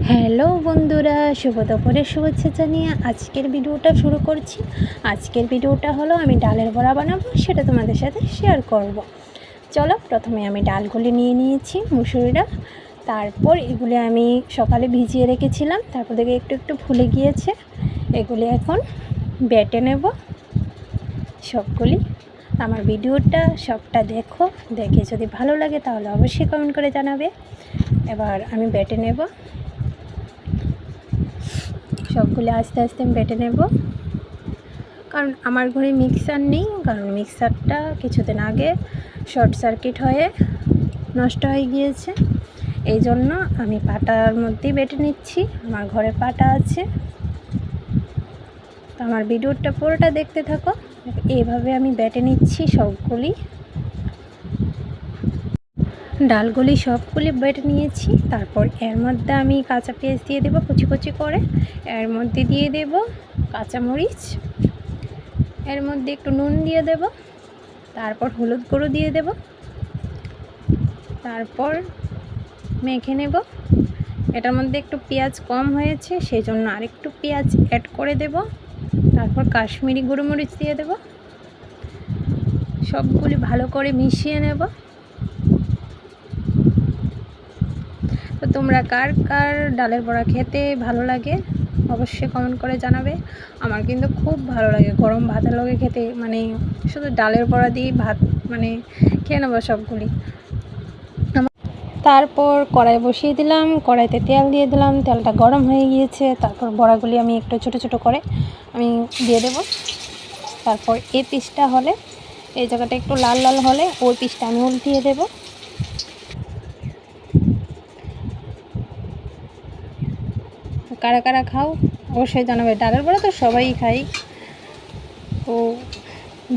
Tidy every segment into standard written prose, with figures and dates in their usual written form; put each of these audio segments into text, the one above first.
Hello বন্ধুরা, শুভ দুপুরের শুভেচ্ছা জানিয়ে আজকের ভিডিওটা শুরু করছি। আজকের ভিডিওটা হলো আমি ডালের বড়া বানাবো, সেটা তোমাদের সাথে শেয়ার করব। চলো, প্রথমে আমি ডালগুলি নিয়ে নিয়েছি, মুসুরি ডাল। তারপর এগুলি আমি সকালে ভিজিয়ে রেখেছিলাম, তারপর দেখে একটু একটু ফুলে গিয়েছে। এগুলি এখন বেটে নেব সবগুলি। আমার ভিডিওটা সবটা দেখো, দেখে যদি ভালো লাগে তাহলে অবশ্যই কমেন্ট করে জানাবে। এবার আমি বেটে নেব সবগুলো, আস্তে আস্তে আমি বেটে নেব, কারণ আমার ঘরে মিক্সার নেই। কারণ মিক্সারটা কিছুদিন আগে শর্ট সার্কিট হয়ে নষ্ট হয়ে গিয়েছে, এই জন্য আমি পাটার মধ্যেই বেটে নিচ্ছি। আমার ঘরে পাটা আছে, তো আমার ভিডিওটা পুরোটা দেখতে থাকো। এইভাবে আমি বেটে নিচ্ছি সবগুলি ডালগুলি, সবগুলি বেটে নিয়েছি। তারপর এর মধ্যে আমি কাঁচা পেঁয়াজ দিয়ে দেবো কুচি কুচি করে, এর মধ্যে দিয়ে দেব কাঁচামরিচ, এর মধ্যে একটু নুন দিয়ে দেব, তারপর হলুদ গুঁড়ো দিয়ে দেব, তারপর মেখে নেব। এটার মধ্যে একটু পেঁয়াজ কম হয়েছে, সেই জন্য আরেকটু পেঁয়াজ অ্যাড করে দেব। তারপর কাশ্মীরি গোলমরিচ দিয়ে দেব, সবগুলি ভালো করে মিশিয়ে নেব। তো তোমরা কার কার ডালের বড়া খেতে ভালো লাগে অবশ্যই কমেন্ট করে জানাবে। আমার কিন্তু খুব ভালো লাগে গরম ভাতের লগে খেতে, মানে শুধু ডালের বড়া দিয়ে ভাত মানে খেয়ে নেবো সবগুলি। তারপর কড়াই বসিয়ে দিলাম, কড়াইতে তেল দিয়ে দিলাম, তেলটা গরম হয়ে গিয়েছে। তারপর বড়াগুলি আমি একটু ছোটো ছোটো করে আমি দিয়ে দেব। তারপর এই পিসটা হলে, এই জায়গাটা একটু লাল লাল হলে ওই পিসটা আমি উল্টিয়ে দেব। কারা কারা খাও অবশ্যই জানাবে। ডালের বড়া তো সবাই খাই, তো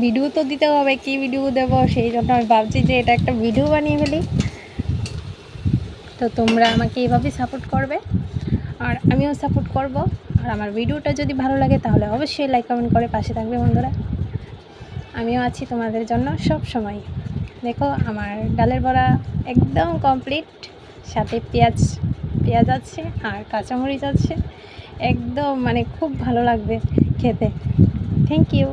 ভিডিও তো দিতে হবে, কী ভিডিও দেবো সেই জন্য আমি ভাবছি যে এটা একটা ভিডিও বানিয়ে ফেলি। তো তোমরা আমাকে এইভাবেই সাপোর্ট করবে আর আমিও সাপোর্ট করব। আর আমার ভিডিওটা যদি ভালো লাগে তাহলে অবশ্যই লাইক কমেন্ট করে পাশে থাকবে বন্ধুরা। আমিও আছি তোমাদের জন্য সব সময়। দেখো আমার ডালের বড়া একদম কমপ্লিট, সাথে পেঁয়াজ আছে আর কাঁচামরিচ আছে, একদম মানে খুব ভালো লাগবে খেতে। Thank you.